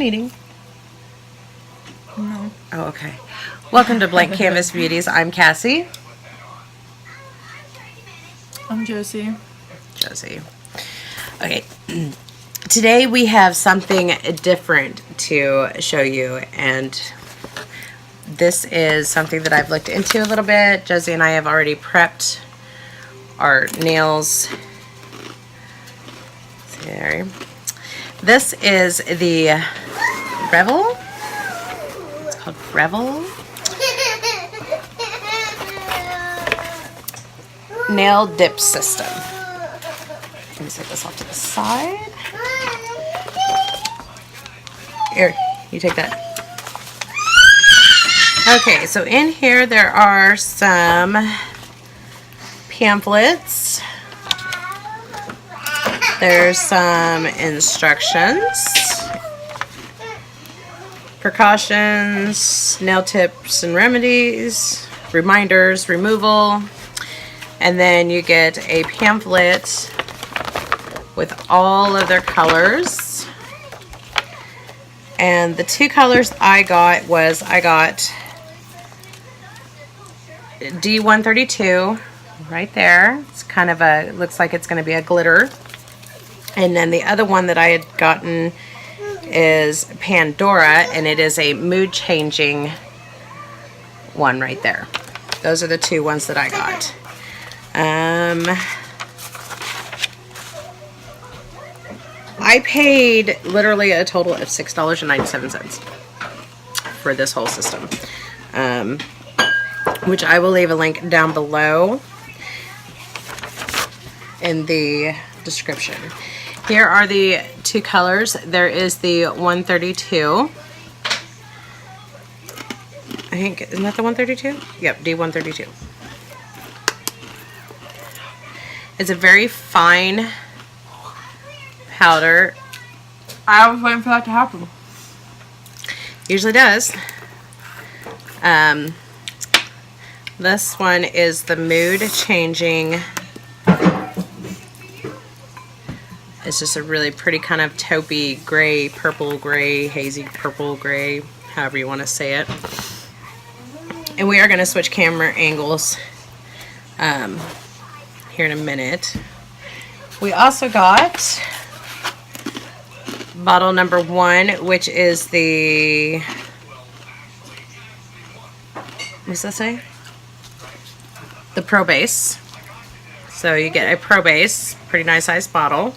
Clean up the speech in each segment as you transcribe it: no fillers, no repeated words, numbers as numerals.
eating? No. Oh, okay. Welcome to Blank Canvas Beauties. I'm Cassie. I'm Josie. Josie. Okay. Today we have something different to show you, and this is something that I've looked into a little bit. Josie and I have already prepped our nails. There. This is the Revel. It's called Revel nail dip system. Let me set this off to the side. Here, you take that. Okay, so in here there are some pamphlets. There's some instructions, precautions, nail tips and remedies, reminders, removal, and then you get a pamphlet with all of their colors. And the two colors I got D132 right there. It's kind of a, looks like it's going to be a glitter. And then the other one that I had gotten is Pandora, and it is a mood changing one right there. Those are the two ones that I got. I paid literally a total of $6.97 for this whole system, which I will leave a link down below in the description. Here are the two colors. There is the 132. I think, isn't that the 132? Yep, D132. It's a very fine powder. I was waiting for that to happen. Usually does. This one is the mood changing. It's just a really pretty kind of taupey gray, purple gray, hazy purple gray, however you want to say it. And we are going to switch camera angles here in a minute. We also got bottle number 1, which is the, what does that say? The Pro Base. So you get a Pro Base, pretty nice sized bottle.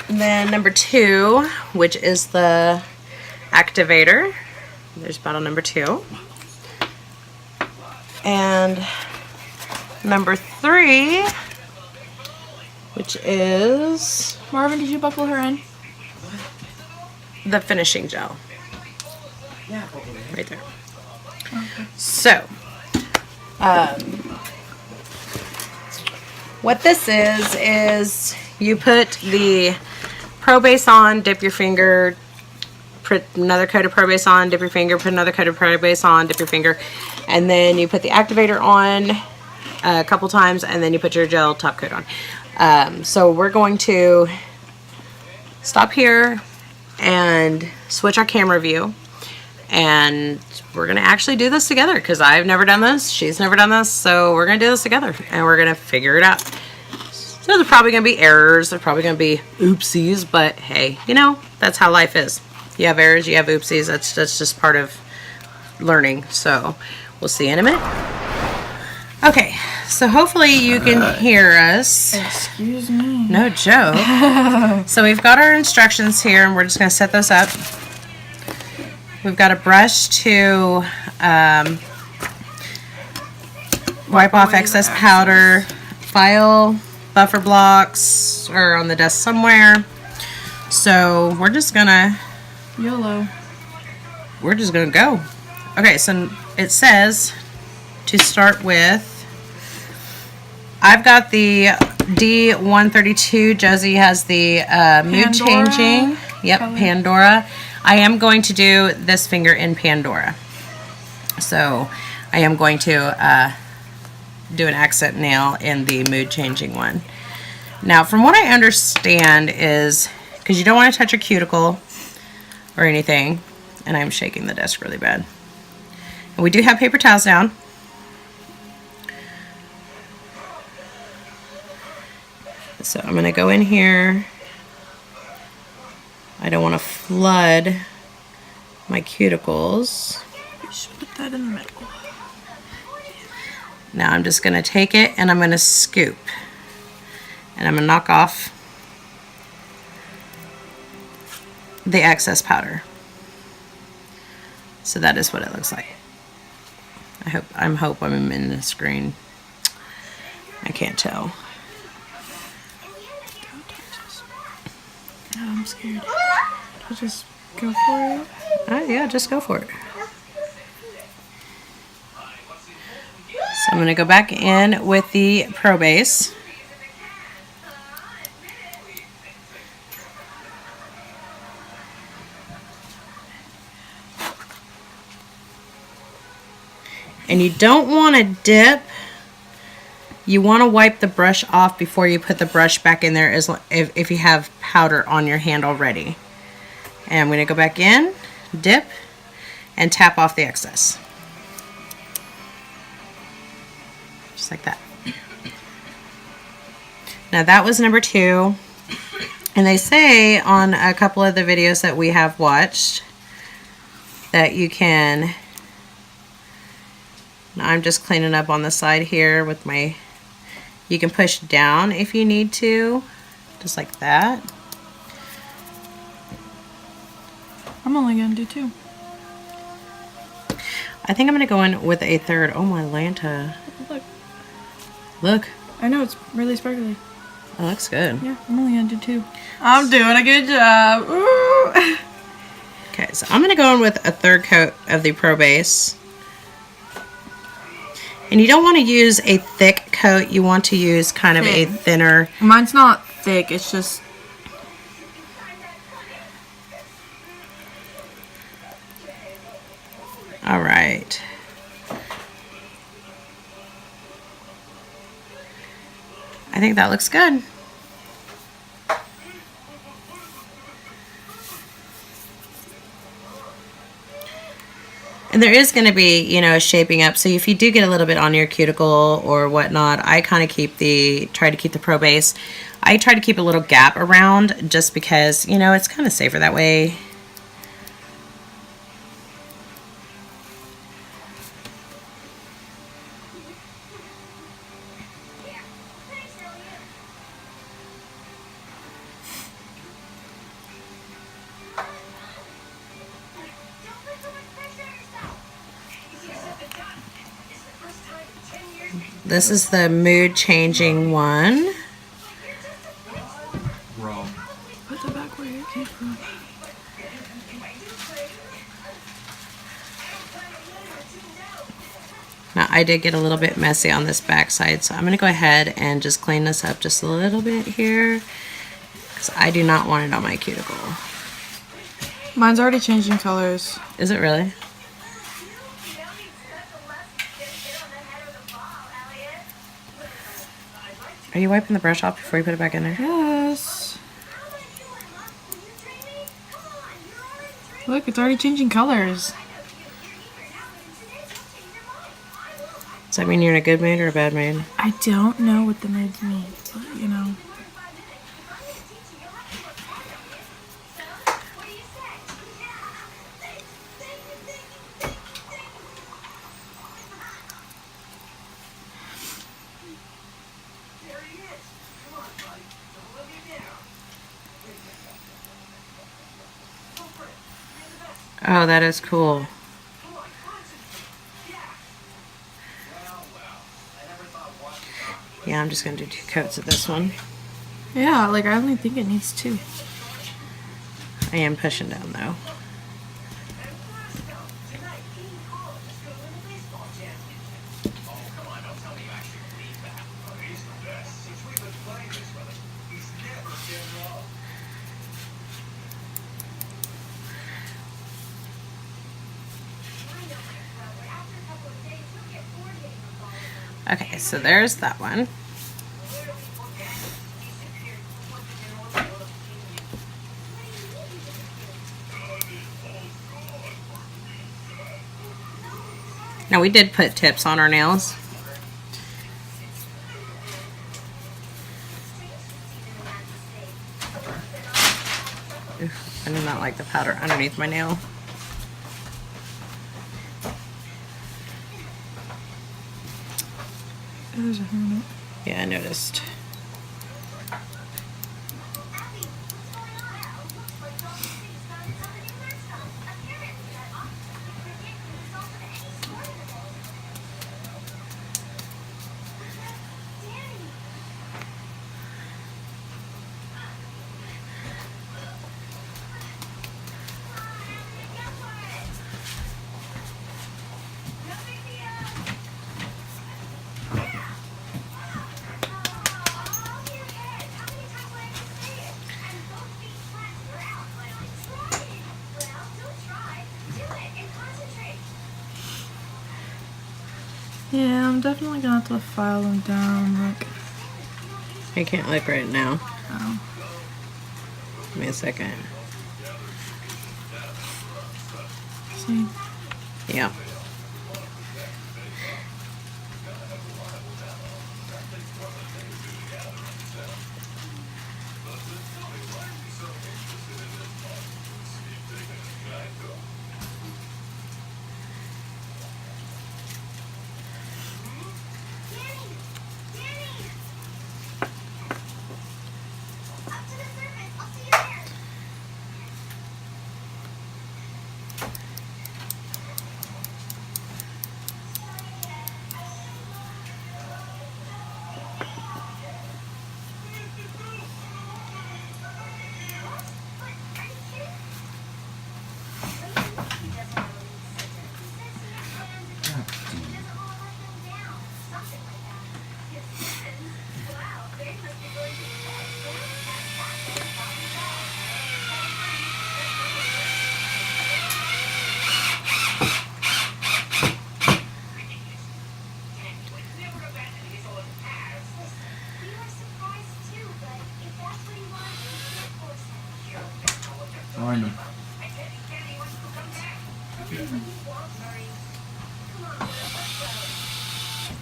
And then number 2, which is the Activator. There's bottle number 2. And number 3, which is... Marvin, did you buckle her in? the finishing gel. Yeah, Right there. Okay. So, what this is you put the Pro Base on, dip your finger, put another coat of Pro Base on, dip your finger, put another coat of Pro Base on, dip your finger, and then you put the Activator on a couple times, and then you put your gel top coat on. So we're going to stop here and switch our camera view, and we're going to actually do this together because I've never done this, she's never done this, so we're going to do this together and we're going to figure it out. So there's probably going to be errors, there's probably going to be oopsies, but hey, you know, that's how life is. You have errors, you have oopsies, that's just part of learning. So we'll see you in a minute. Okay, so hopefully you can hear us. Excuse me. No joke. So we've got our instructions here, and we're just going to set those up. We've got a brush to wipe off excess powder. File buffer blocks are on the desk somewhere. So we're just going to... YOLO. We're just going to go. Okay, so it says to start with... I've got the D132. Josie has the mood changing. Yep, color. Pandora. I am going to do this finger in Pandora. So I am going to do an accent nail in the mood changing one. Now, from what I understand is because you don't want to touch your cuticle or anything. And I'm shaking the desk really bad. And we do have paper towels down. So I'm going to go in here. I don't want to flood my cuticles. Just put that in the middle. Now I'm just going to take it and I'm going to scoop. And I'm going to knock off the excess powder. So that is what it looks like. I hope I'm in the screen. I can't tell. Oh, I'm scared. I'll just go for it. Yeah, just go for it. So I'm going to go back in with the Pro Base. And you don't want to dip. You want to wipe the brush off before you put the brush back in there if you have powder on your hand already. And I'm going to go back in, dip, and tap off the excess. Just like that. Now that was number 2. And they say on a couple of the videos that we have watched that you can... Now I'm just cleaning up on the side here with my... You can push down if you need to, just like that. I'm only going to do 2. I think I'm going to go in with a 3rd. Oh, my Lanta. Look. Look. I know, it's really sparkly. That looks good. Yeah, I'm only going to do 2. I'm doing a good job. Ooh. Okay, so I'm going to go in with a 3rd coat of the Pro Base. And you don't want to use a thick coat. You want to use kind of a thinner. Mine's not thick, it's just... All right. I think that looks good. And there is going to be, you know, shaping up. So if you do get a little bit on your cuticle or whatnot, I kind of try to keep the Pro Base. I try to keep a little gap around just because, you know, it's kind of safer that way. This is the mood changing one. Put the back where it came from. Now I did get a little bit messy on this back side, so I'm going to go ahead and just clean this up just a little bit here because I do not want it on my cuticle. Mine's already changing colors. Is it really? Are you wiping the brush off before you put it back in there? Yes. Look, it's already changing colors. Does that mean you're in a good mood or a bad mood? I don't know what the moods mean, but you know. Oh, that is cool. Yeah, I'm just going to do 2 coats of this one. Yeah, like I only think it needs 2. I am pushing down though. Okay, so there's that one. Now we did put tips on our nails. Oof, I do not like the powder underneath my nail. There's a hair. Yeah, I noticed. Yeah, I'm definitely gonna have to file them down. Like, I can't look right now. oh. Give me a second. See? Yeah. Find them.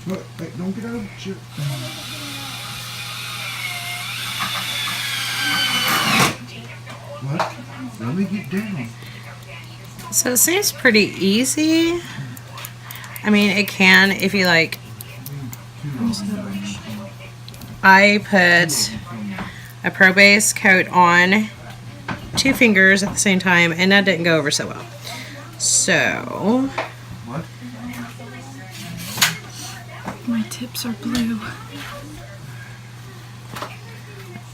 Wait, don't get out of the chair. What? Let me get down. So it seems pretty easy. I mean, it can if you like. I put a Pro Base coat on 2 fingers at the same time, and that didn't go over so well. So What? My tips are blue.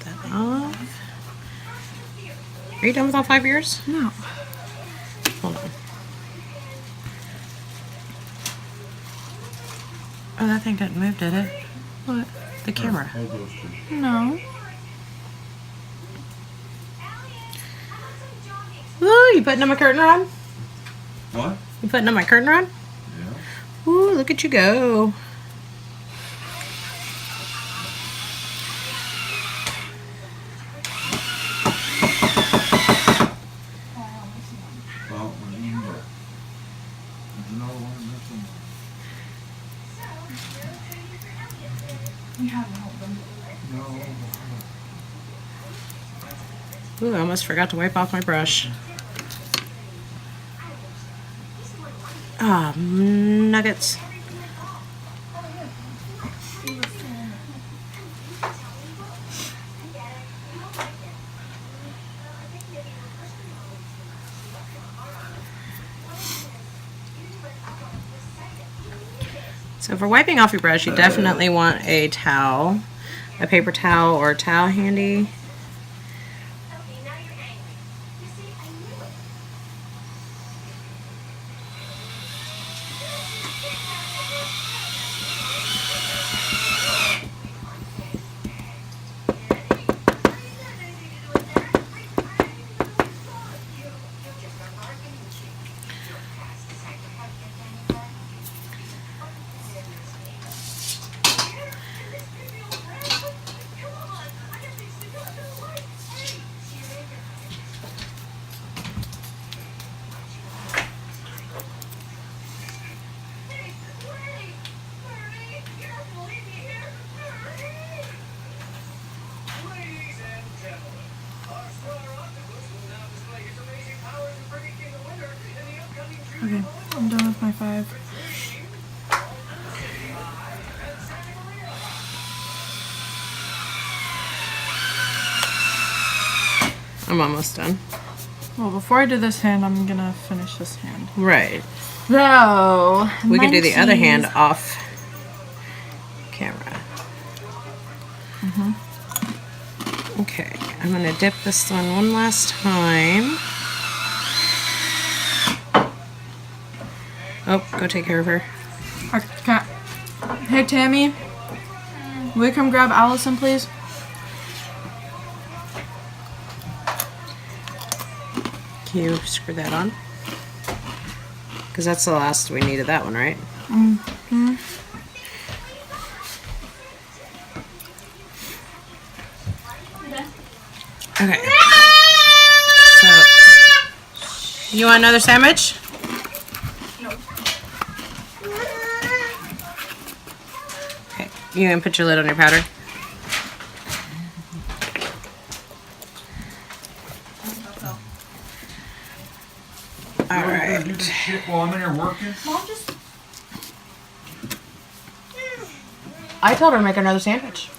that off. Are you done with all 5 years? No. Hold on. Oh, that thing didn't move, did it? What? The camera. Hold those two. No. Ooh, you putting on my curtain rod? What? You putting on my curtain rod? Yeah. Ooh, look at you go. Well, there's another one missing. No. Ooh, I almost forgot to wipe off my brush. Ah, nuggets. So for wiping off your brush, you definitely want a towel, a paper towel or a towel handy. I'm almost done. Well, before I do this hand, I'm gonna finish this hand. Right. So We can do the other hand munchies. off camera. Okay, I'm gonna dip this one last time. Oh, go take care of her. Okay. Hey Tammy, will you come grab Allison, please? Can you screw that on? Because that's the last we need of that one, right? Okay. So, you want another sandwich? Okay. You gonna put your lid on your powder? All right. Do this shit while I'm in here working. I told her to make another sandwich.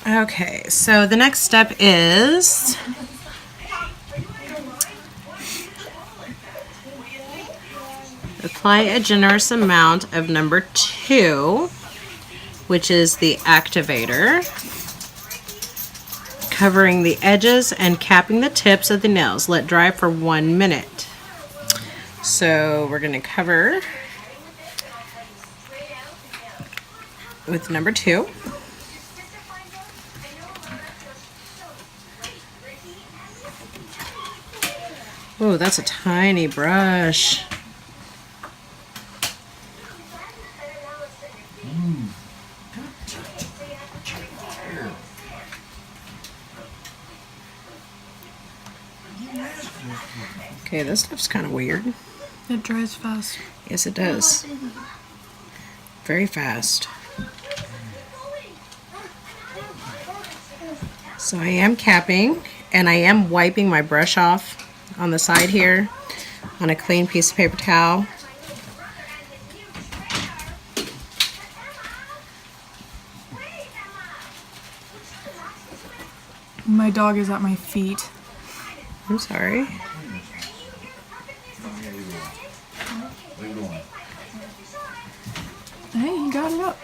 Okay, so the next step is apply a generous amount of number 2, which is the activator, covering the edges and capping the tips of the nails. Let dry for 1 minute. So we're going to cover with number 2. Oh, that's a tiny brush. Okay, this stuff's kind of weird. It dries fast. Yes, it does. Very fast. So I am capping, and I am wiping my brush off on the side here on a clean piece of paper towel. My dog is at my feet. I'm sorry. Hey, he got it up.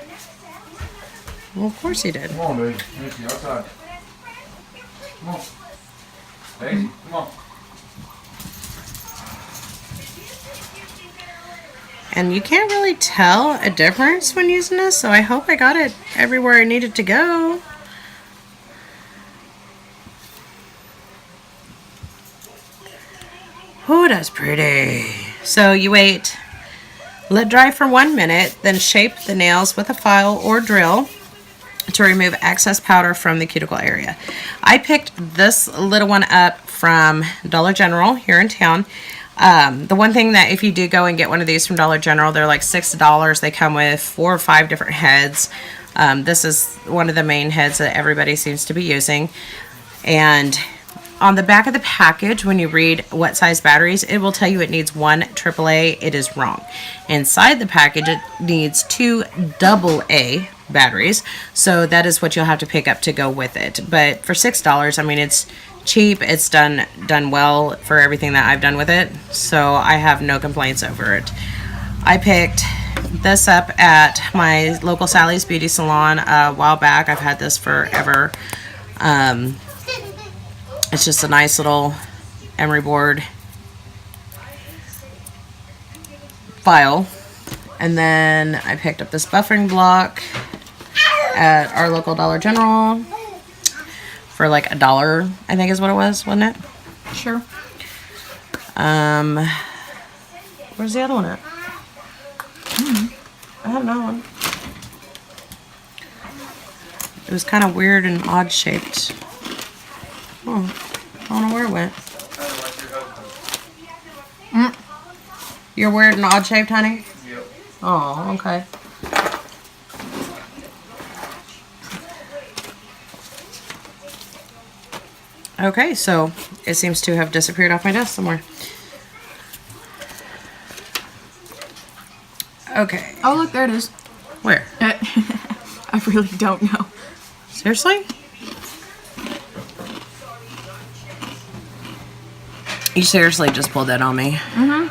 Well, of course he did. Come on, baby. Nancy, outside. Come on. Daisy, come on. And you can't really tell a difference when using this, so I hope I got it everywhere I needed to go. Oh, that's pretty. So you wait, let dry for 1 minute, then shape the nails with a file or drill to remove excess powder from the cuticle area. I picked this little one up from Dollar General here in town. The one thing that if you do go and get one of these from Dollar General, they're like $6. They come with 4 or 5 different heads. This is one of the main heads that everybody seems to be using. And on the back of the package, when you read what size batteries, it will tell you it needs 1 AAA. It is wrong. Inside the package, it needs 2 AA batteries. So that is what you'll have to pick up to go with it. But for $6, I mean, it's cheap. It's done well for everything that I've done with it. So I have no complaints over it. I picked this up at my local Sally's Beauty Salon a while back. I've had this forever. It's just a nice little emery board file. And then I picked up this buffering block at our local Dollar General for like $1, I think is what it was, wasn't it? Sure. Where's the other one at? I have another one. It was kind of weird and odd shaped. Oh, I don't know where it went. You're weird and odd shaped, honey? Yep. Oh, okay. Okay, so it seems to have disappeared off my desk somewhere. Okay. Oh, look, there it is. Where? I really don't know. Seriously? You seriously just pulled that on me. Mm-hmm.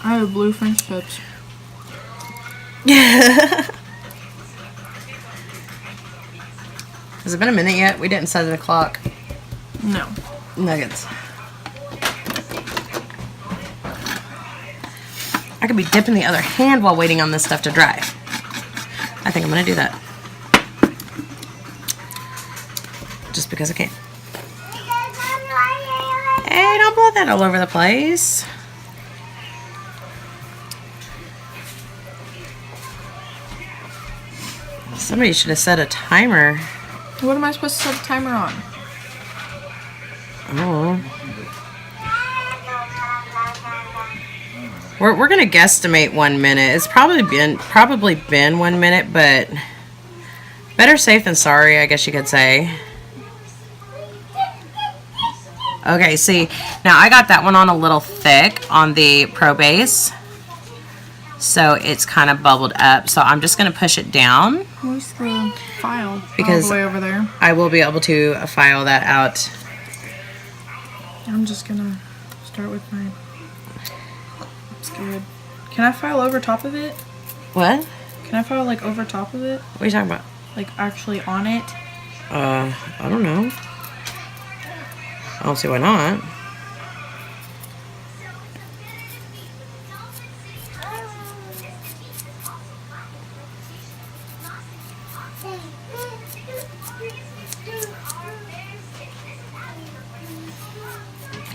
I have blue French tips. Has it been a minute yet? We didn't set the clock. No. Nuggets. I could be dipping the other hand while waiting on this stuff to dry. I think I'm going to do that. Just because I can. Hey, don't blow that all over the place. Somebody should have set a timer. What am I supposed to set the timer on? Oh. We're gonna guesstimate 1 minute. It's probably been 1 minute, but better safe than sorry, I guess you could say. Okay, see, now I got that one on a little thick on the Pro Base, so it's kind of bubbled up. So I'm just gonna push it down. Where's the file? Because all the way over there. I will be able to file that out. I'm just gonna start with mine. I'm scared. Can I file over top of it? What? Can I file like over top of it? What are you talking about? Like actually on it? I don't know. I don't see why not.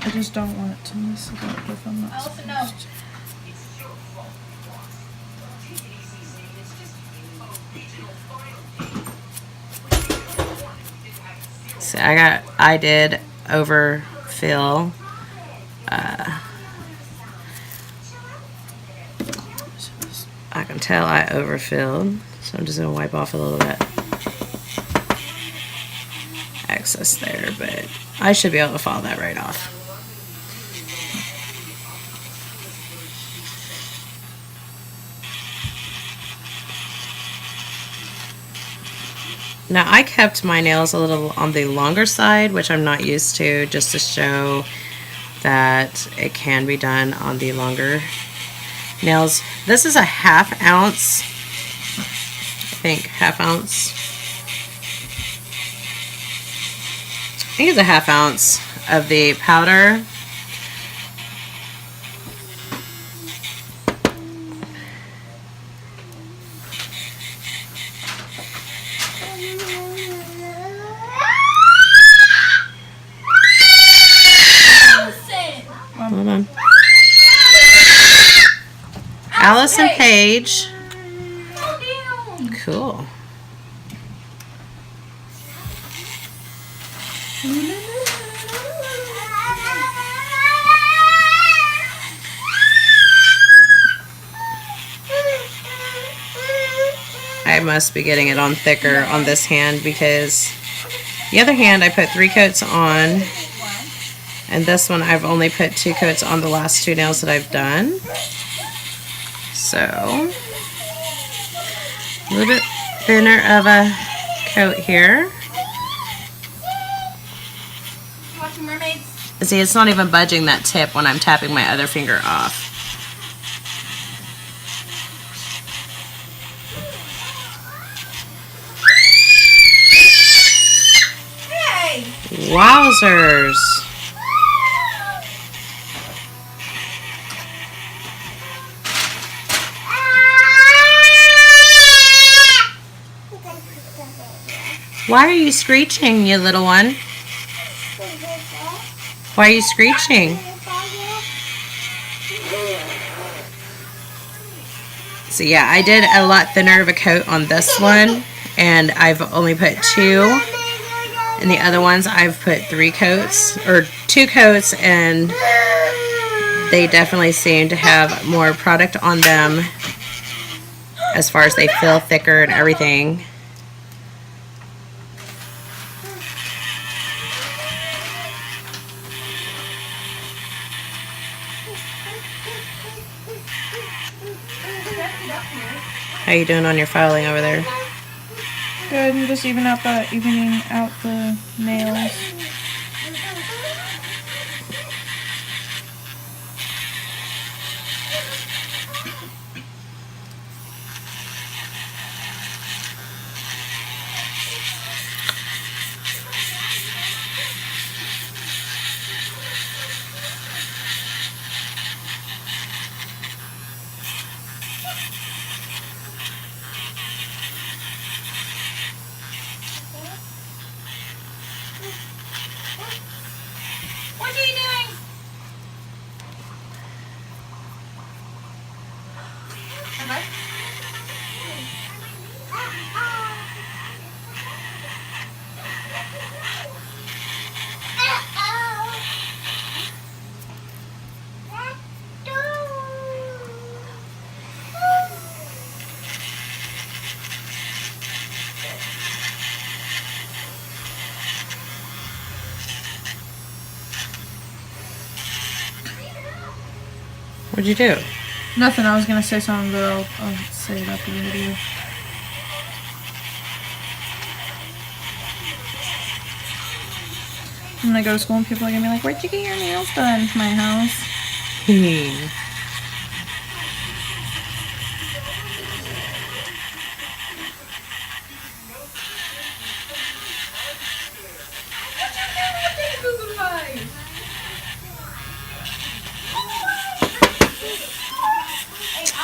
I just don't want it to mess it up if I'm not supposed to. See, I did overfill. I can tell I overfilled, so I'm just gonna wipe off a little bit excess there, but I should be able to file that right off. Now I kept my nails a little on the longer side, which I'm not used to, just to show that it can be done on the longer nails. This is a 1/2 ounce, I think, 1/2 ounce. I think it's a 1/2 ounce of the powder. Hold on. Allison Page. Cool. I must be getting it on thicker on this hand because the other hand I put 3 coats on, and this one I've only put 2 coats on the last 2 nails that I've done. So a little bit thinner of a coat here. Watching mermaids. See, it's not even budging that tip when I'm tapping my other finger off. Hey! Wowzers! Why are you screeching, you little one? Why are you screeching? So yeah, I did a lot thinner of a coat on this one, and I've only put 2. And the other ones I've put 3 coats, or 2 coats, and they definitely seem to have more product on them as far as they feel thicker and everything. How you doing on your filing over there? Good, I'm just evening out the nails. What are you doing? Okay. What'd you do? Nothing, I was gonna say something, but I'll say it after the video. I'm gonna go to school and people are gonna be like, where'd you get your nails done? My house. Hey,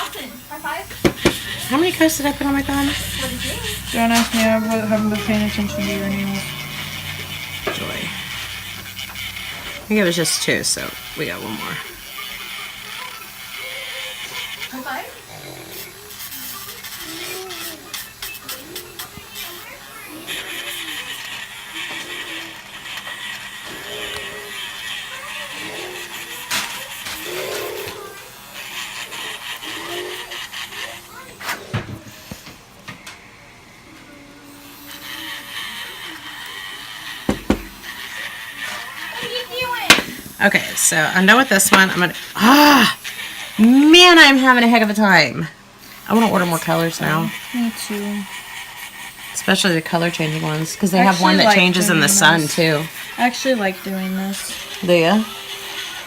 Alton, high five. How many coats did I put on my thumb? What did you do? Don't ask me, I haven't been paying attention to your nails. Joy. I think it was just 2, so we got 1 more. High five. What are you doing? Okay, so I'm done with this one. I'm gonna. Man, I'm having a heck of a time. I want to order more colors now, Me too. especially the color changing ones, because they I have one actually that like changes in the doing sun this. too. I actually like doing this. Do ya?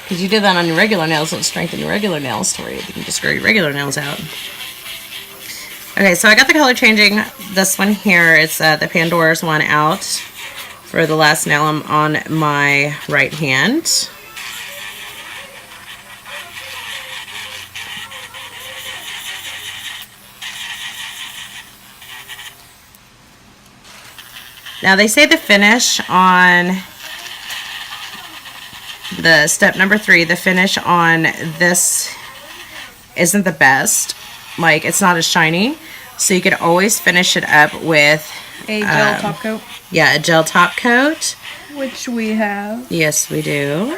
Because you did that on your regular nails, so it strengthen your regular nails to where you can just grow your regular nails out. Okay, so I got the color changing. This one here, it's the Pandora's one out for the last nail on my right hand. Now they say the finish on the step number 3, the finish on this isn't the best. Like, it's not as shiny. So you could always finish it up with A gel top coat, a gel top coat. which we have. Yes, we do.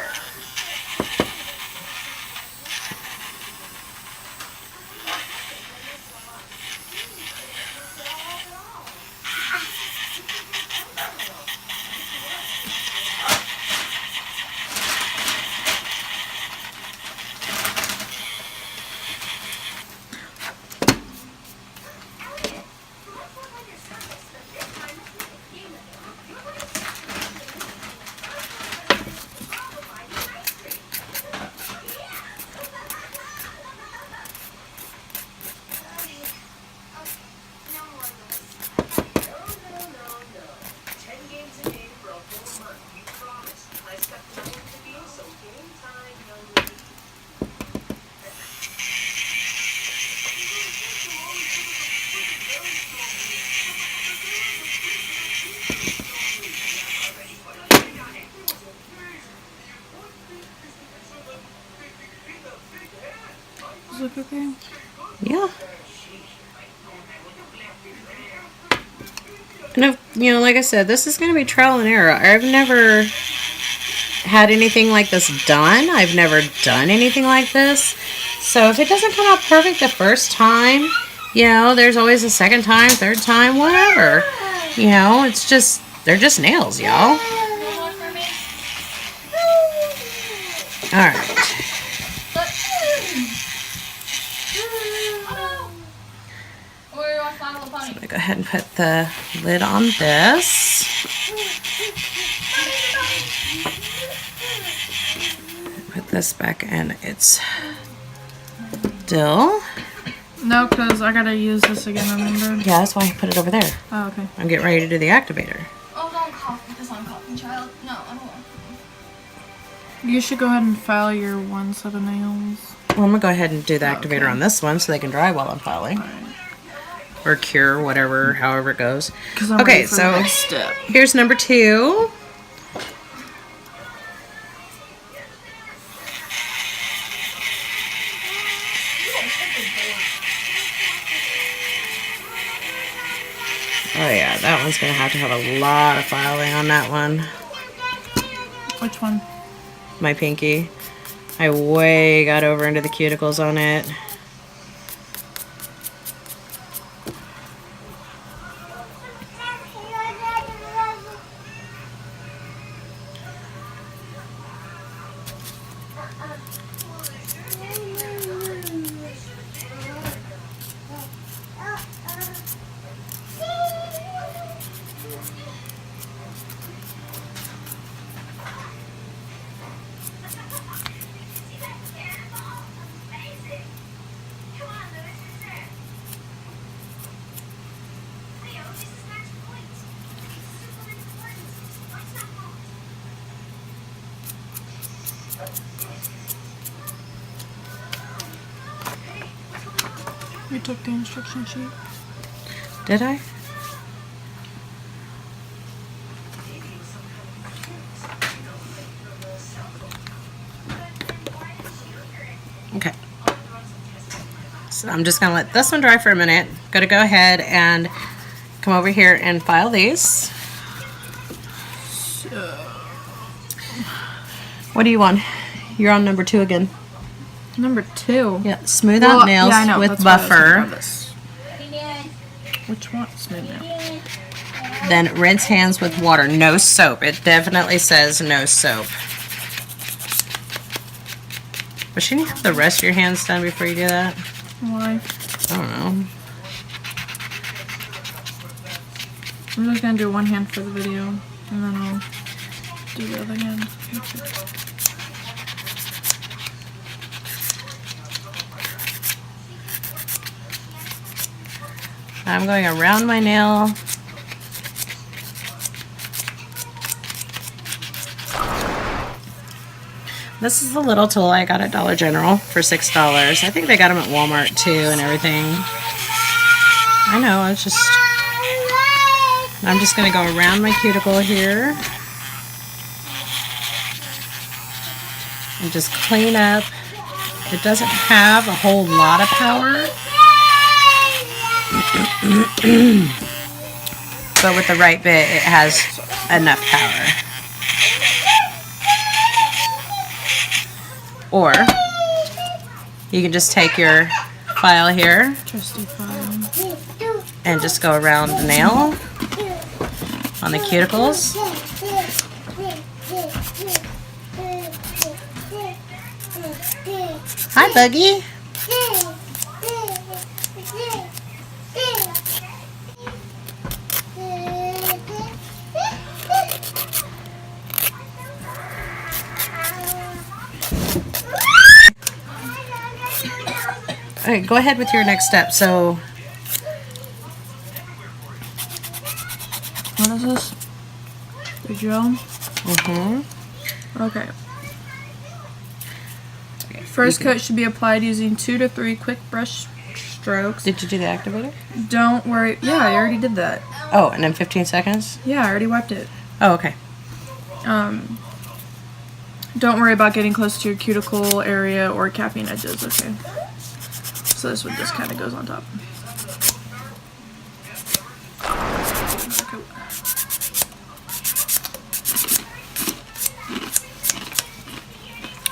Does it look okay? Yeah. And if, like I said, this is going to be trial and error. I've never had anything like this done. I've never done anything like this. So if it doesn't come out perfect the first time, there's always a second time, third time, whatever. It's just, they're just nails, y'all. Alright. gonna go ahead and put the lid on this. Put this back in its dill. No, because I gotta use this again, remember? Yeah, that's why I put it over there. Oh, okay. I'm getting ready to do the activator. Oh, don't cough because I'm coughing, child. No, I don't want to. You should go ahead and file your one set of nails. Well, I'm gonna go ahead and do the activator Okay. on this one so they can dry while I'm filing. Or cure, whatever, however it goes. 'Cause I'm Okay, ready for the so next step. here's number 2. Oh yeah, that one's gonna have a lot of filing on that one. Which one? My pinky. I way got over into the cuticles on it. You took the instruction sheet. Did I? Okay. So I'm just gonna let this one dry for a minute. Gonna go ahead and come over here and file these. What do you want? You're on number 2 again. Number 2. Yeah, smooth out nails yeah, I know. with That's why I was thinking buffer. of this. Which one? Smooth nail. Then rinse hands with water. No soap. It definitely says no soap. But shouldn't you have the rest of your hands done before you do that? Why? I don't know. I'm just gonna do one hand for the video, and then I'll do the other hand. I'm going around my nail. This is the little tool I got at Dollar General for $6. I think they got them at Walmart too and everything. I know, I'm just going to go around my cuticle here. And just clean up. It doesn't have a whole lot of power. But with the right bit, it has enough power. Or you can just take your file here Trusty file. and just go around the nail on the cuticles. Hi, Buggy. All right, go ahead with your next step. So, What is this? The gel? Okay. First coat should be applied using 2 to 3 quick brush strokes. did you do the activator? Don't worry. Yeah, I already did that. Oh, and then 15 seconds? Yeah, I already wiped it. Oh, okay. Don't worry about getting close to your cuticle area or capping edges, okay? So this one just kind of goes on top.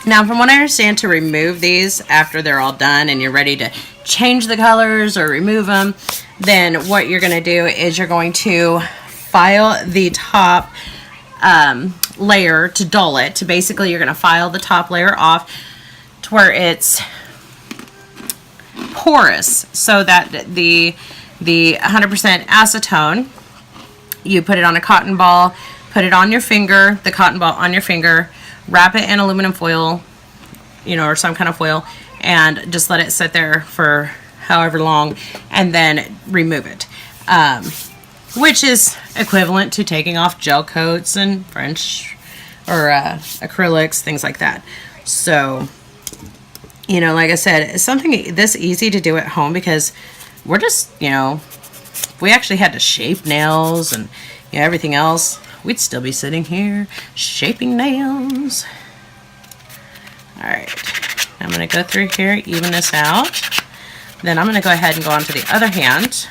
Now, from what I understand, to remove these after they're all done and you're ready to change the colors or remove them, then what you're going to do is you're going to file the top layer to dull it. To basically, you're going to file the top layer off to where it's porous so that the the 100% acetone. You put it on a cotton ball, put it on your finger, the cotton ball on your finger, wrap it in aluminum foil, you know, or some kind of foil, and just let it sit there for however long, and then remove it. Which is equivalent to taking off gel coats and French or acrylics, things like that. So, you know, like I said, it's something this easy to do at home because we're just, you know, if we actually had to shape nails and, you know, everything else, we'd still be sitting here shaping nails. All right, I'm going to go through here, even this out. Then I'm going to go ahead and go on to the other hand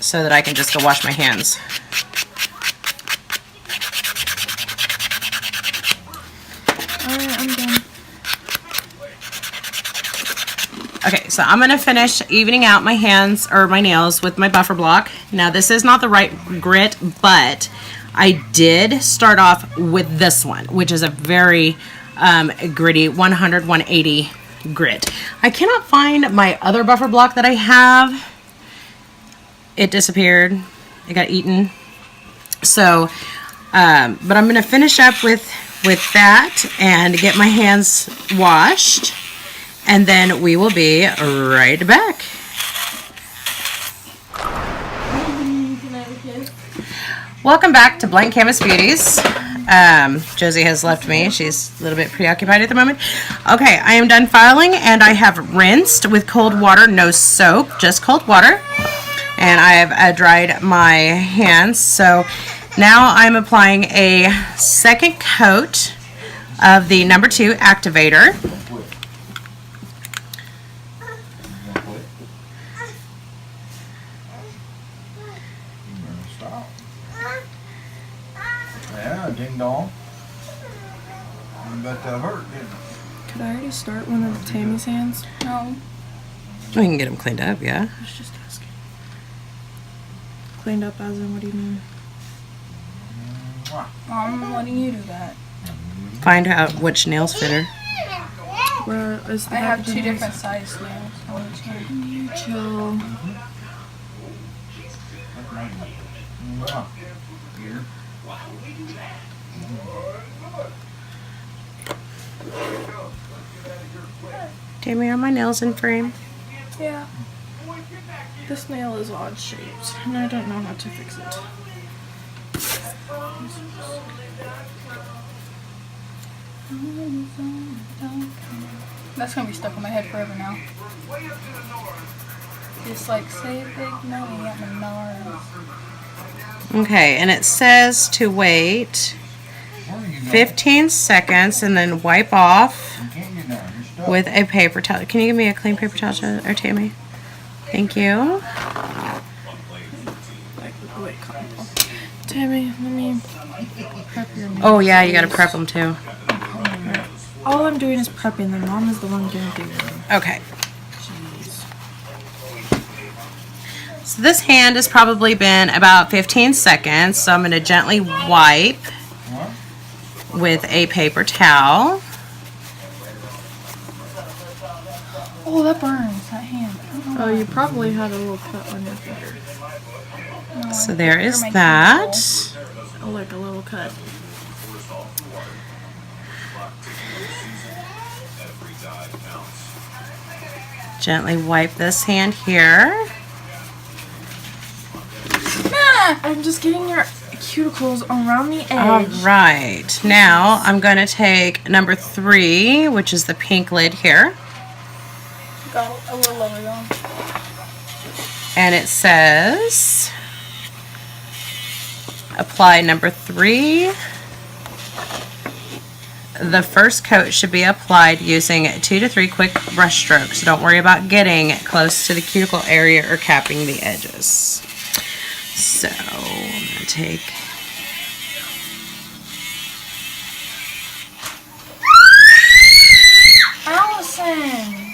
so that I can just go wash my hands. Alright, I'm done. Okay, so I'm going to finish evening out my hands or my nails with my buffer block. Now this is not the right grit, but I did start off with this one, which is a very gritty 100-180 grit. I cannot find my other buffer block that I have. It disappeared. It got eaten. So, but I'm going to finish up with that and get my hands washed, and then we will be right back. Welcome back to Blank Canvas Beauties. Josie has left me. She's a little bit preoccupied at the moment. Okay, I am done filing, and I have rinsed with cold water, no soap, just cold water. And I have dried my hands. So now I'm applying a second coat of the number 2 Activator. Stop. Yeah, ding dong. I bet that hurt, didn't it? Could I already start one of Tammy's hands? No. We can get them cleaned up, yeah. I was just asking. Cleaned up as in, what do you mean? I'm letting you do that. Find out which nails fit her. Where is the I have back of 2 the different nails? size nails. on each hand. You chill. Mwah. Here. Tammy, are my nails in frame? Yeah. This nail is odd shaped, and I don't know how to fix it. That's gonna be stuck in my head forever now. Just like say a big no at Menards. Okay, and it says to wait Where are you going? 15 seconds and then wipe off You can't get down. You're stuck. with a paper towel. Can you give me a clean paper towel, or Tammy? Thank you. Wait, cotton ball. Tammy, let me prep your nails. Oh yeah, you gotta prep them too. All I'm doing is prepping them. Mom is the one gonna do them. Okay. Jeez. So this hand has probably been about 15 seconds, so I'm gonna gently wipe What? with a paper towel. Oh, that burns, that hand. I don't know Oh, you probably had a little cut on your finger. why. So there is Or my that. keyhole. Oh, like a little cut. Gently wipe this hand here. I'm just getting your cuticles around the edge. All right. Now I'm going to take number 3, which is the pink lid here. Got a little lower though. And it says apply number 3. The first coat should be applied using 2 to 3 quick brush strokes. Don't worry about getting close to the cuticle area or capping the edges. So I'm going to take Allison!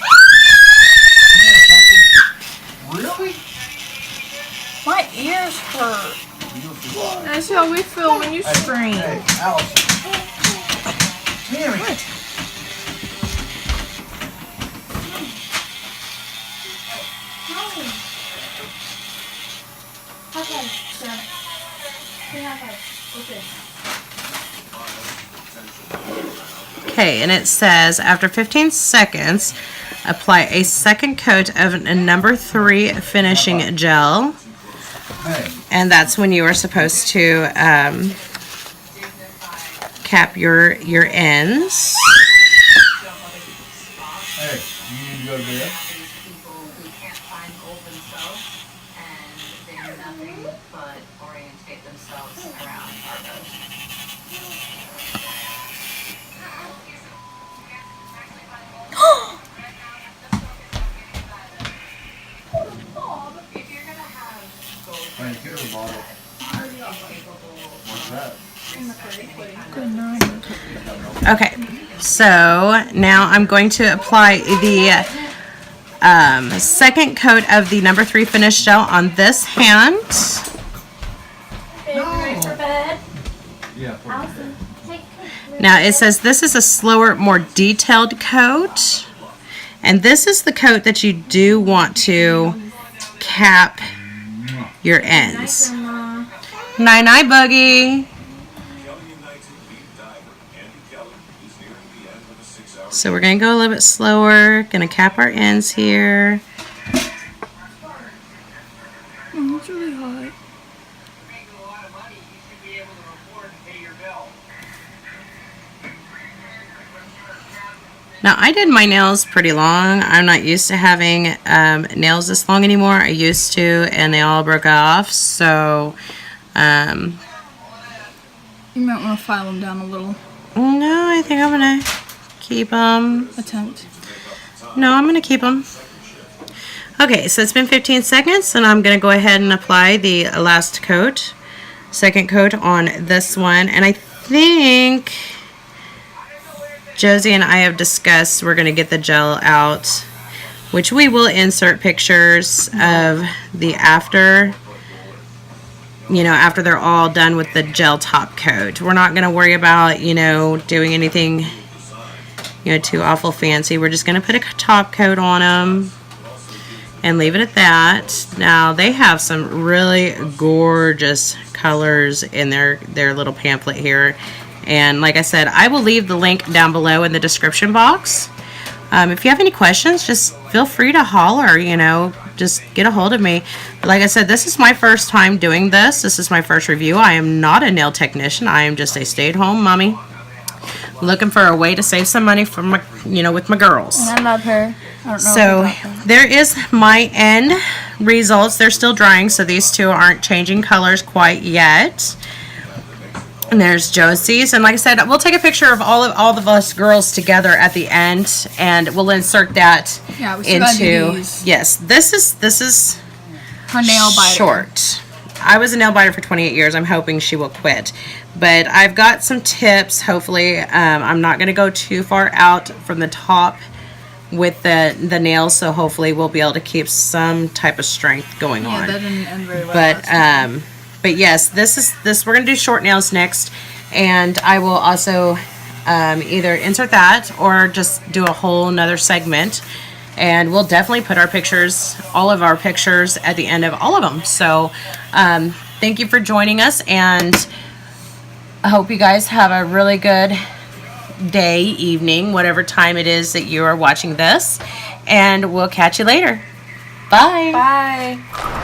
Really? My ears hurt. That's how we feel when you scream. Hey, Allison. Tammy. Okay, and it says after 15 seconds, apply a second coat of a number 3 finishing gel. Hey, And that's when you are supposed to cap your ends. hey, you need to go to bed? People who can't find gold themselves, and they do nothing but orientate themselves around Argos. If you're gonna have gold, Hey, get her a bottle. What's that? Good night. Okay, so now I'm going to apply the second coat of the number 3 finish gel on this hand. Yeah, put it in. Now it says this is a slower, more detailed coat. And this is the coat that you do want to cap your ends. Night-night, Buggy. So we're going to go a little bit slower. Going to cap our ends here. Oh, it's really hot. Now I did my nails pretty long. I'm not used to having nails this long anymore. I used to, and they all broke off. So, You might want to file them down a little. no, I think I'm going to keep them. Attempt. No, I'm going to keep them. Okay, so it's been 15 seconds, and I'm going to go ahead and apply the last coat. Second coat on this one. And I think Josie and I have discussed we're going to get the gel out, which we will insert pictures of the after, you know, after they're all done with the gel top coat. We're not going to worry about, you know, doing anything, you know, too awful fancy. We're just going to put a top coat on them and leave it at that. Now, they have some really gorgeous colors in their little pamphlet here. And like I said, I will leave the link down below in the description box. If you have any questions, just feel free to holler, you know, just get a hold of me. Like I said, this is my first time doing this. This is my first review. I am not a nail technician. I am just a stay-at-home mommy looking for a way to save some money for my, you know, with my girls. I love her. I don't know So there is my end results. They're still drying, so these two aren't changing colors quite yet. And there's Josie's, and like I said, we'll take a picture of all of us girls together at the end, and we'll insert that Yeah, we still gotta do into. these. Yes, this is her nail biter. short. I was a nail biter for 28 years. I'm hoping she will quit, but I've got some tips. Hopefully, I'm not going to go too far out from the top with the nails, so hopefully we'll be able to keep some type of strength going Yeah, on. that didn't end very well. last time. But yes, this we're gonna do short nails next, and I will also either insert that or just do a whole nother segment, and we'll definitely put our pictures, all of our pictures, at the end of all of them. So thank you for joining us, and I hope you guys have a really good day, evening, whatever time it is that you are watching this, and we'll catch you later. Bye. Bye.